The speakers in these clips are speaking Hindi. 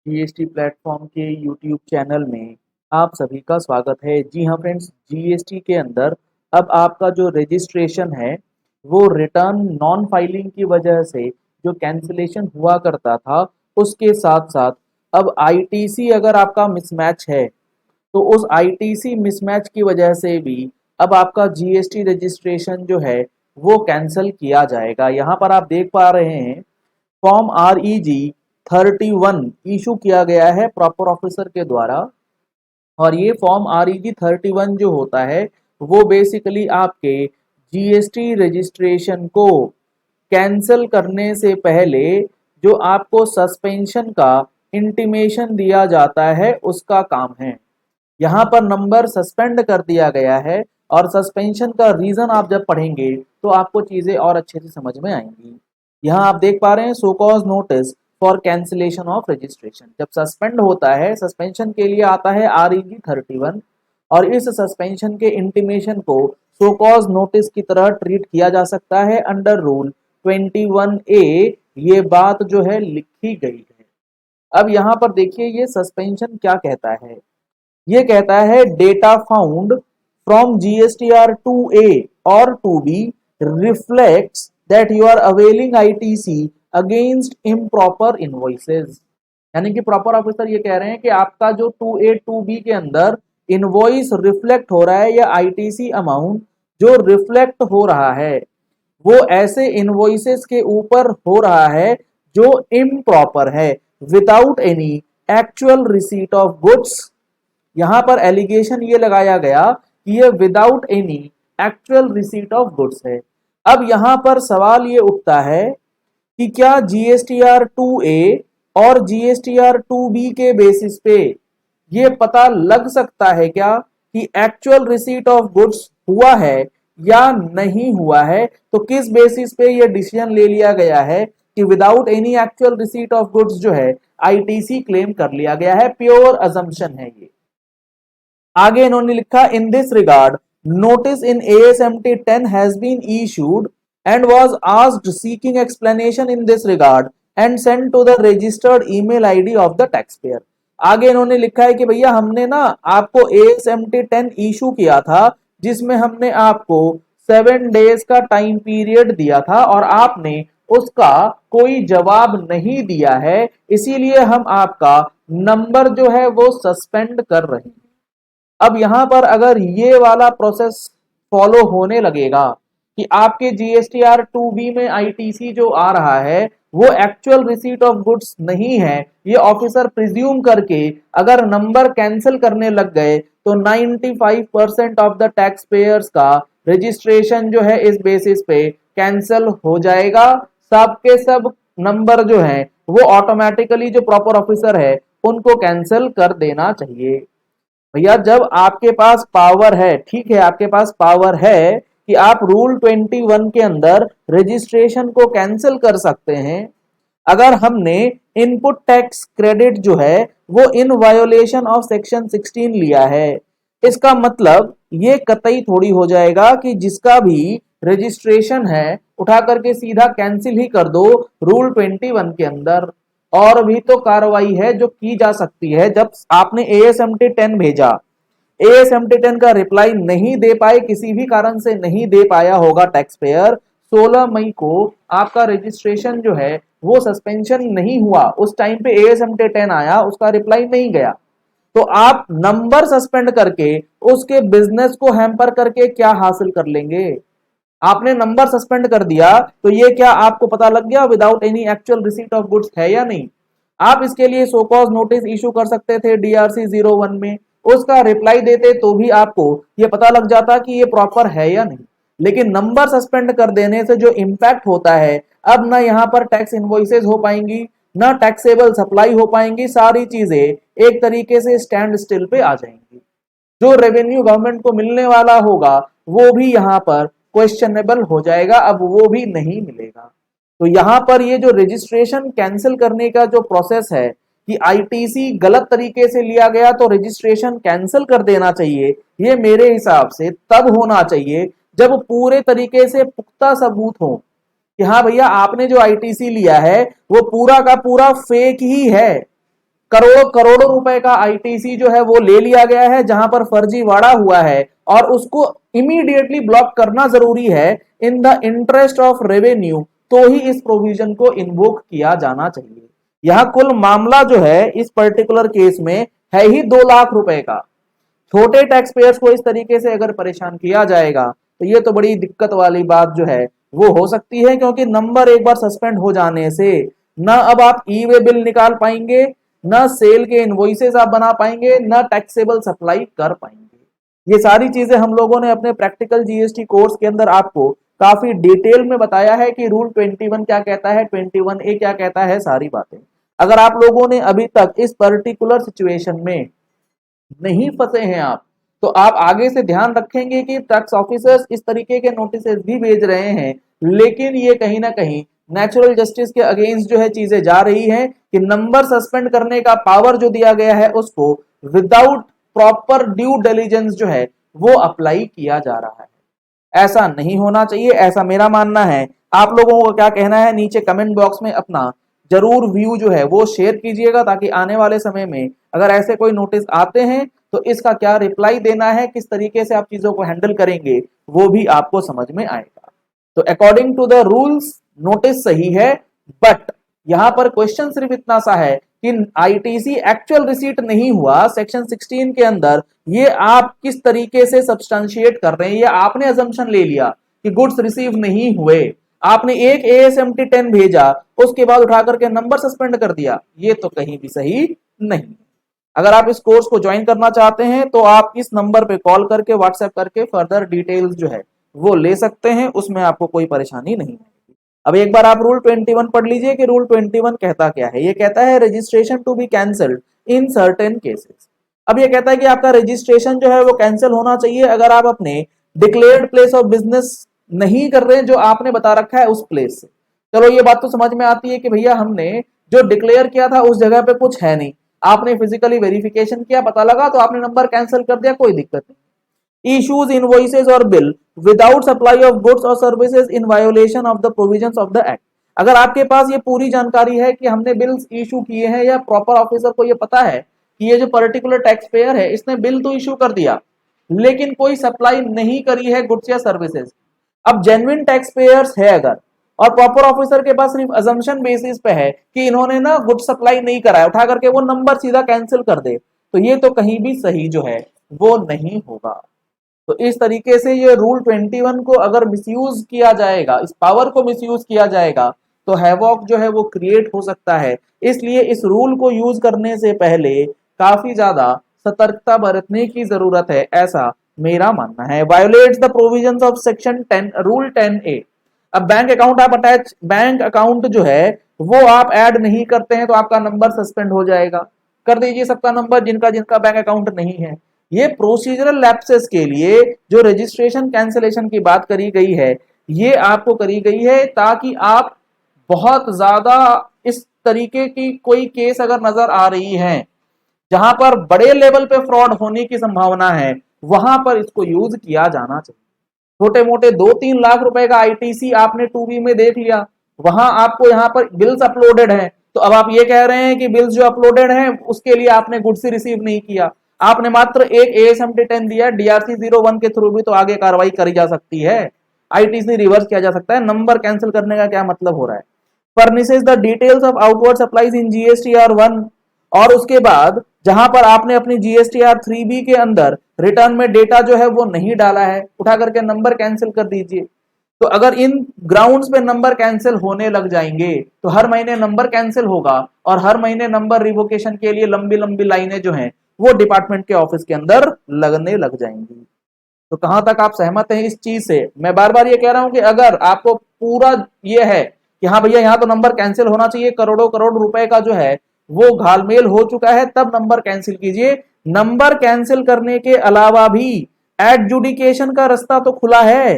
जीएसटी प्लेटफॉर्म के यूट्यूब चैनल में आप सभी का स्वागत है। जी हाँ फ्रेंड्स, जीएसटी के अंदर अब आपका जो रजिस्ट्रेशन है वो रिटर्न नॉन फाइलिंग की वजह से जो कैंसिलेशन हुआ करता था उसके साथ साथ अब आईटीसी अगर आपका मिसमैच है तो उस आईटीसी मिसमैच की वजह से भी अब आपका जीएसटी रजिस्ट्रेशन जो है वो कैंसिल किया जाएगा। यहाँ पर आप देख पा रहे हैं फॉर्म REG 31 इशू किया गया है प्रॉपर ऑफिसर के द्वारा। और ये फॉर्म REG 31 जो होता है वो बेसिकली आपके जीएसटी रजिस्ट्रेशन को कैंसिल करने से पहले जो आपको सस्पेंशन का इंटीमेशन दिया जाता है उसका काम है। यहाँ पर नंबर सस्पेंड कर दिया गया है और सस्पेंशन का रीजन आप जब पढ़ेंगे तो आपको चीजें और अच्छे से समझ में आएंगी। यहाँ आप देख पा रहे हैं show cause notice for cancellation of registration. जब सस्पेंड होता है सस्पेंशन के लिए आता है REG 31 और इस सस्पेंशन के इंटीमेशन को सो कॉज नोटिस की तरह ट्रीट किया जा सकता है अंडर रूल 21A। ये बात जो है लिखी गई है। अब यहाँ पर देखिए ये सस्पेंशन क्या कहता है। ये कहता है data found from GSTR 2A और 2B reflects that you are availing ITC against improper invoices। यानी कि प्रॉपर ऑफिसर ये कह रहे हैं कि आपका जो 2A 2B के अंदर इनवॉइस रिफ्लेक्ट हो रहा है या आईटीसी अमाउंट जो रिफ्लेक्ट हो रहा है वो ऐसे इनवॉइसेस के ऊपर हो रहा है जो इम्प्रॉपर है without any actual receipt of goods. यहां पर एलिगेशन ये लगाया गया कि ये without any actual receipt of goods है। अब यहां पर सवाल ये उठता है कि क्या GSTR 2A और GSTR 2B के बेसिस पे ये पता लग सकता है क्या कि एक्चुअल रिसीट ऑफ गुड्स हुआ है या नहीं हुआ है। तो किस बेसिस पे ये डिसीजन ले लिया गया है कि without any actual receipt of goods जो है आईटीसी क्लेम कर लिया गया है। प्योर अजम्पशन है ये। आगे इन्होंने लिखा in this regard notice in ASMT 10 has been issued and was asked seeking explanation in this regard and send to the registered email ID of the taxpayer. आगे इन्होंने लिखा है कि भैया हमने ना आपको ASMT 10 इशू किया था जिसमें हमने आपको 7 डेज का टाइम पीरियड दिया था और आपने उसका कोई जवाब नहीं दिया है, इसीलिए हम आपका नंबर जो है वो सस्पेंड कर रहे हैं। अब यहां पर अगर ये वाला प्रोसेस फॉलो होने लगेगा कि आपके GSTR 2B में आईटीसी जो आ रहा है वो एक्चुअल रिसीट ऑफ गुड्स नहीं है, ये ऑफिसर प्रिज्यूम करके अगर नंबर कैंसिल करने लग गए तो 95% ऑफ द टैक्स पेयर्स का रजिस्ट्रेशन जो है इस बेसिस पे कैंसिल हो जाएगा। सब के सब नंबर जो है वो ऑटोमेटिकली जो प्रॉपर ऑफिसर है उनको कैंसिल कर देना चाहिए। भैया जब आपके पास पावर है, ठीक है, आपके पास पावर है कि आप रूल 21 के अंदर रजिस्ट्रेशन को कैंसिल कर सकते हैं। अगर हमने इनपुट टैक्स क्रेडिट जो है वो इन वायोलेशन ऑफ सेक्शन 16 लिया है, इसका मतलब ये कतई थोड़ी हो जाएगा कि जिसका भी रजिस्ट्रेशन है उठा करके सीधा कैंसिल ही कर दो रूल 21 के अंदर। और भी तो कार्रवाई है जो की जा सकती है। जब आपने ASMT 10 भेजा, ASMT 10 का रिप्लाई नहीं दे पाए, किसी भी कारण से नहीं दे पाया होगा टैक्स पेयर, 16 मई को आपका रजिस्ट्रेशन जो है वो सस्पेंशन नहीं हुआ, उस टाइम पे ASMT 10 आया, उसका रिप्लाई नहीं गया, तो आप नंबर सस्पेंड करके उसके बिजनेस को हैम्पर करके क्या हासिल कर लेंगे। आपने नंबर सस्पेंड कर दिया तो ये क्या आपको पता लग गया without any actual receipt of goods है या नहीं। आप इसके लिए सो कॉज नोटिस इशू कर सकते थे DRC 01 में, उसका रिप्लाई देते तो भी आपको ये पता लग जाता कि ये प्रॉपर है या नहीं। लेकिन नंबर सस्पेंड कर देने से जो इम्पैक्ट होता है, अब ना यहाँ पर टैक्स इनवॉइसेस हो पाएंगी, ना टैक्सेबल सप्लाई हो पाएंगी, सारी चीजें एक तरीके से स्टैंड स्टिल पे आ जाएंगी। जो रेवेन्यू गवर्नमेंट को मिलने वाला होगा वो भी यहाँ पर क्वेश्चनेबल हो जाएगा, अब वो भी नहीं मिलेगा। तो यहाँ पर ये जो रजिस्ट्रेशन कैंसिल करने का जो प्रोसेस है कि आईटीसी गलत तरीके से लिया गया तो रजिस्ट्रेशन कैंसिल कर देना चाहिए, ये मेरे हिसाब से तब होना चाहिए जब पूरे तरीके से पुख्ता सबूत हो कि हाँ भैया आपने जो आईटीसी लिया है वो पूरा का पूरा फेक ही है, करोड़ों करोड़ों रुपए का आईटीसी जो है वो ले लिया गया है, जहां पर फर्जीवाड़ा हुआ है, और उसको इमीडिएटली ब्लॉक करना जरूरी है in the interest of revenue, तो ही इस प्रोविजन को इन्वोक किया जाना चाहिए। यह कुल मामला जो है इस पर्टिकुलर केस में है ही 2 लाख रुपए का। छोटे टैक्स पेयर्स को इस तरीके से अगर परेशान किया जाएगा तो ये तो बड़ी दिक्कत वाली बात जो है वो हो सकती है, क्योंकि नंबर एक बार सस्पेंड हो जाने से ना अब आप ई वे बिल निकाल पाएंगे, ना सेल के इनवॉइसेस आप बना पाएंगे, ना टैक्सेबल सप्लाई कर पाएंगे। ये सारी चीजें हम लोगों ने अपने प्रैक्टिकल जीएसटी कोर्स के अंदर आपको काफी डिटेल में बताया है कि रूल 21 क्या कहता है, 21A क्या कहता है, सारी बातें। अगर आप लोगों ने अभी तक इस पर्टिकुलर सिचुएशन में नहीं फंसे हैं आप, तो आप आगे से ध्यान रखेंगे कि टैक्स ऑफिसर्स इस तरीके के नोटिस भी भेज रहे हैं, लेकिन ये कहीं ना कहीं नेचुरल जस्टिस के अगेंस्ट जो है चीजें जा रही हैं कि नंबर सस्पेंड करने का पावर जो दिया गया है उसको विदाउट प्रॉपर ड्यू डिलिजेंस जो है वो अप्लाई किया जा रहा है। ऐसा नहीं होना चाहिए, ऐसा मेरा मानना है। आप लोगों को क्या कहना है नीचे कमेंट बॉक्स में अपना जरूर व्यू जो है वो शेयर कीजिएगा, ताकि आने वाले समय में अगर ऐसे कोई नोटिस आते हैं तो इसका क्या रिप्लाई देना है, किस तरीके से आप चीजों को हैंडल करेंगे, वो भी आपको समझ में आएगा। तो according to the rules notice सही है, बट यहां पर क्वेश्चन सिर्फ इतना सा है कि आईटीसी एक्चुअल रिसीट नहीं हुआ। सेक्शन 16 के अंदर ये आप किस तरीके से सब्सटेंशिएट कर रहे हैं, ये आपने अजम्पशन ले लिया कि गुड्स रिसीव नहीं हुए, आपने एक ASMT 10 भेजा, उसके बाद उठा करके नंबर सस्पेंड कर दिया, ये तो कहीं भी सही नहीं। अगर आप इस कोर्स को ज्वाइन करना चाहते हैं तो आप इस नंबर पे कॉल करके व्हाट्सएप करके फर्दर डिटेल्स जो है वो ले सकते हैं, उसमें आपको कोई परेशानी नहीं है। अब एक बार आप रूल 21 पढ़ लीजिए कि रूल 21 कहता क्या है। ये कहता है registration to be cancelled in certain cases. अब ये कहता है कि आपका रजिस्ट्रेशन जो है वो कैंसिल होना चाहिए अगर आप अपने डिक्लेयर्ड प्लेस ऑफ बिजनेस नहीं कर रहे हैं, जो आपने बता रखा है उस प्लेस से। चलो ये बात तो समझ में आती है कि भैया हमने जो डिक्लेयर किया था उस जगह पे कुछ है नहीं, आपने फिजिकली वेरिफिकेशन किया, पता लगा तो आपने नंबर कैंसिल कर दिया, कोई दिक्कत नहीं। इश्यूज इनवॉइसेस और bill without supply of goods और services in violation of the provisions of the act. अगर आपके पास ये पूरी जानकारी है कि हमने बिल्स इशू किए हैं, या प्रॉपर ऑफिसर को ये पता है कि ये जो पर्टिकुलर टैक्स पेयर है इसने बिल तो इशू कर दिया लेकिन कोई सप्लाई नहीं करी है गुड्स या सर्विसेज। अब जेन्युइन टैक्स पेयर्स है अगर, और प्रॉपर ऑफिसर के पास सिर्फ अजम्पशन बेसिस पे है कि इन्होंने ना गुड सप्लाई नहीं कराया, उठा करके वो नंबर सीधा कैंसिल कर दे, तो ये तो कहीं भी सही जो है वो नहीं होगा। तो इस तरीके से ये रूल 21 को अगर मिसयूज किया जाएगा, इस पावर को मिसयूज किया जाएगा, तो हैवॉक जो है वो क्रिएट हो सकता है। इसलिए इस रूल को यूज करने से पहले काफी ज्यादा सतर्कता बरतने की जरूरत है, ऐसा मेरा मानना है। Violates the provisions of section 10 rule 10A। अब बैंक अकाउंट आप अटैच, बैंक अकाउंट जो है वो आप ऐड नहीं करते हैं तो आपका नंबर सस्पेंड हो जाएगा। कर दीजिए सबका नंबर जिनका जिनका बैंक अकाउंट नहीं है। ये प्रोसीजरल लैप्सेस के लिए जो रजिस्ट्रेशन कैंसिलेशन की बात करी गई है, ये आपको करी गई है ताकि आप बहुत ज्यादा इस तरीके की कोई केस अगर नजर आ रही है जहां पर बड़े लेवल पे फ्रॉड होने की संभावना है, वहां पर इसको यूज किया जाना चाहिए। छोटे मोटे 2-3 लाख रुपए का आईटीसी आपने 2B में देख लिया, वहां आपको यहाँ पर बिल्स अपलोडेड है, तो अब आप ये कह रहे हैं कि बिल्स जो अपलोडेड हैं उसके लिए आपने गुड्स रिसीव नहीं किया, आपने मात्र एक ASMT 10 दिया, DRC 01 के थ्रू भी तो आगे कार्रवाई करी जा सकती है, आईटीसी रिवर्स किया जा सकता है। नंबर कैंसिल करने का क्या मतलब हो रहा है। Furnishes the details of outward supplies in GSTR 1, और उसके बाद जहां पर आपने अपनी GSTR 3B के अंदर रिटर्न में डेटा जो है वो नहीं डाला है, उठा करके नंबर कैंसिल कर दीजिए। तो अगर इन ग्राउंड्स पे नंबर कैंसिल होने लग जाएंगे तो हर महीने नंबर कैंसिल होगा और हर महीने नंबर रिवोकेशन के लिए लंबी लंबी लाइनें जो हैं वो डिपार्टमेंट के ऑफिस के अंदर लगने लग जाएंगी। तो कहां तक आप सहमत हैं इस चीज से। मैं बार बार ये कह रहा हूं कि अगर आपको पूरा ये है कि हाँ भैया यहाँ तो नंबर कैंसिल होना चाहिए, करोड़ों करोड़ रुपए का जो है वो घालमेल हो चुका है, तब नंबर कैंसिल कीजिए। नंबर कैंसिल करने के अलावा भी एडजुडिकेशन का रास्ता तो खुला है।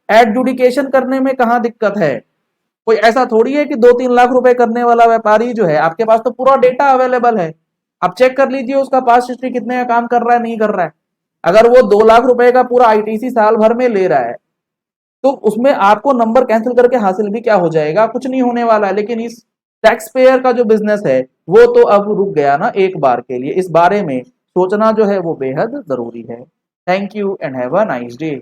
एडजुडिकेशन करने में कहां दिक्कत है। कोई ऐसा थोड़ी है कि 2-3 लाख रुपए करने वाला व्यापारी जो है, आपके पास तो पूरा डेटा अवेलेबल है, आप चेक कर लीजिए उसका पास्ट हिस्ट्री कितने का काम कर रहा है नहीं कर रहा है। अगर वो 2 लाख रुपए का पूरा आईटीसी साल भर में ले रहा है तो उसमें आपको नंबर कैंसिल करके हासिल भी क्या हो जाएगा, कुछ नहीं होने वाला है। लेकिन इस टैक्स पेयर का जो बिजनेस है वो तो अब रुक गया ना एक बार के लिए। इस बारे में सोचना जो है वो बेहद ज़रूरी है। Thank you and have a nice day.